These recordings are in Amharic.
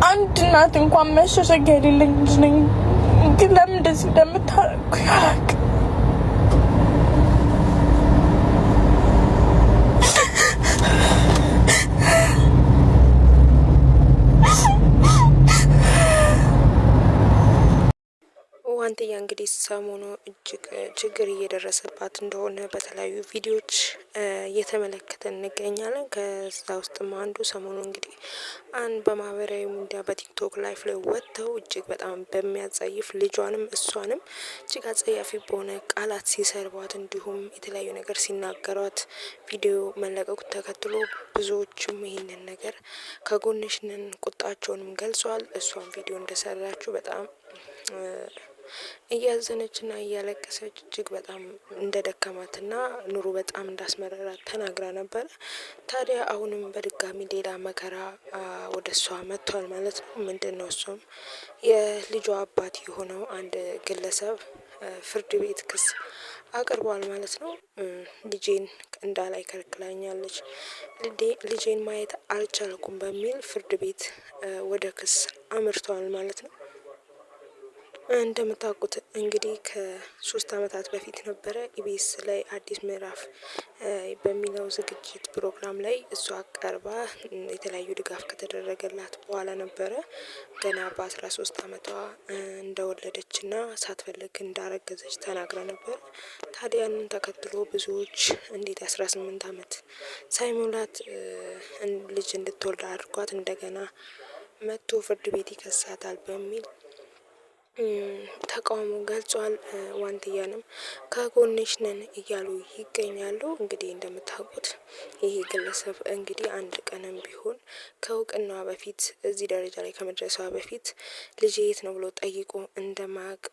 አንድ እናት እንኳን መሸሸጊያ የሌለኝ ልጅ ነኝ። ግን ለምን እንደዚህ እንደምታረጉ ያላቅ ዋንትያ እንግዲህ ሰሞኑ እጅግ ችግር እየደረሰባት እንደሆነ በተለያዩ ቪዲዮዎች እየተመለከተን እንገኛለን። ከዛ ውስጥም አንዱ ሰሞኑ እንግዲህ በማህበራዊ ሚዲያ በቲክቶክ ላይፍ ላይ ወጥተው እጅግ በጣም በሚያጸይፍ ልጇንም እሷንም እጅግ አጸያፊ በሆነ ቃላት ሲሰርቧት እንዲሁም የተለያዩ ነገር ሲናገሯት ቪዲዮ መለቀቁ ተከትሎ ብዙዎችም ይህንን ነገር ከጎንሽ ነን ቁጣቸውንም ገልጿል። እሷም ቪዲዮ እንደሰራችው በጣም እያዘነችና እያለቀሰች እጅግ በጣም እንደደከማትና ኑሮ በጣም እንዳስመረራት ተናግራ ነበር። ታዲያ አሁንም በድጋሚ ሌላ መከራ ወደ እሷ መጥቷል ማለት ነው። ምንድነው? እሱም የልጇ አባት የሆነው አንድ ግለሰብ ፍርድ ቤት ክስ አቅርቧል ማለት ነው። ልጄን እንዳላይ ከልክላኛለች፣ ልጄን ማየት አልቻልኩም በሚል ፍርድ ቤት ወደ ክስ አምርቷል ማለት ነው። እንደምታውቁት እንግዲህ ከ3 አመታት በፊት ነበረ ኢቢኤስ ላይ አዲስ ምዕራፍ በሚለው ዝግጅት ፕሮግራም ላይ እሷ ቀርባ የተለያዩ ድጋፍ ከተደረገላት በኋላ ነበረ ገና በ13 አመቷ እንደወለደችና ሳትፈልግ እንዳረገዘች ተናግራ ነበር። ታዲያን ተከትሎ ብዙዎች እንዴት 18 አመት ሳይሞላት ልጅ እንድትወልድ አድርጓት እንደገና መጥቶ ፍርድ ቤት ይከሳታል በሚል ተቃውሞ ገልጿል። ዋንትያንም ከጎንሽ ነን እያሉ ይገኛሉ። እንግዲህ እንደምታውቁት ይሄ ግለሰብ እንግዲህ አንድ ቀንም ቢሆን ከእውቅናዋ በፊት እዚህ ደረጃ ላይ ከመድረሷ በፊት ልጅ የት ነው ብሎ ጠይቆ እንደማያውቅ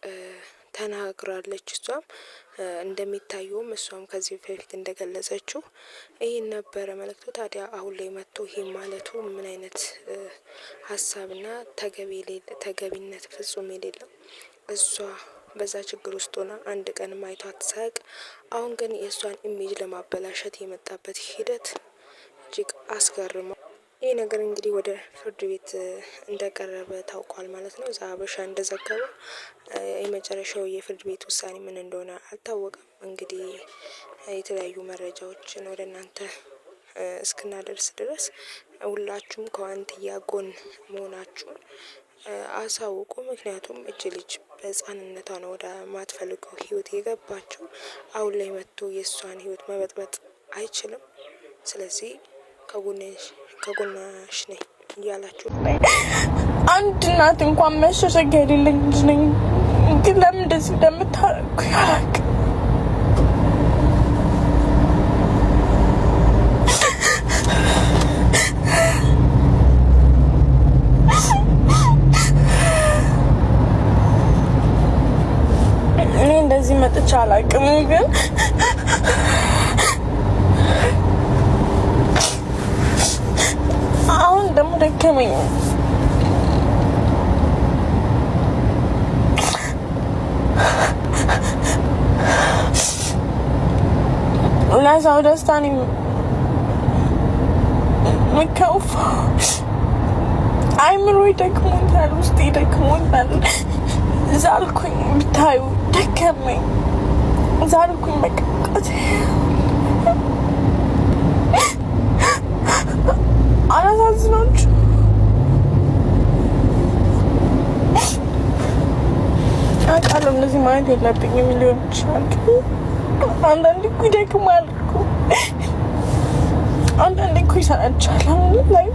ተናግራለች። እሷም እንደሚታየውም እሷም ከዚህ በፊት እንደገለጸችው ይህን ነበረ መልእክቱ። ታዲያ አሁን ላይ መጥቶ ይሄ ማለቱ ምን አይነት ሀሳብና ተገቢነት ፍጹም የሌለው እሷ በዛ ችግር ውስጥ ሆና አንድ ቀን ማይቷት ሳያውቅ አሁን ግን የእሷን ኢሜጅ ለማበላሸት የመጣበት ሂደት እጅግ አስገርመው። ይህ ነገር እንግዲህ ወደ ፍርድ ቤት እንደቀረበ ታውቋል ማለት ነው። ዛሀበሻ እንደዘገበው የመጨረሻው የፍርድ ቤት ውሳኔ ምን እንደሆነ አልታወቀም። እንግዲህ የተለያዩ መረጃዎችን ወደ እናንተ እስክናደርስ ድረስ ሁላችሁም ከዋንትያ ጎን መሆናችሁን አሳውቁ። ምክንያቱም እጅ ልጅ በህፃንነቷ ነው ወደ ማትፈልገው ህይወት የገባችው። አሁን ላይ መጥቶ የእሷን ህይወት መበጥበጥ አይችልም። ስለዚህ ከጎናሽ ነኝ እያላችሁ አንድ እናት እንኳን መሸሸጊያ የሌለኝ ልጅ ነኝ። ግን ለምን እንደዚህ እንደምታረጉ ያላቅ እኔ እንደዚህ መጥቻ አላቅም። ግን አሁን ደግሞ ደከመኝ። ለሰው ደስታን የምከውፈው አይምሮ ይደክሞኛል፣ ውስጥ ይደክሞኛል። ዛልኩኝ፣ ብታዩ ደከመኝ። ዛልኩኝ መቀቀት አላሳዝናችሁ። አውቃለሁ እንደዚህ ማለት የለብኝም ሊሆን ይችላል። አንዳንዴ እኮ ይደክማል እኮ፣ አንዳንዴ እኮ ይሰለቻል። ላይ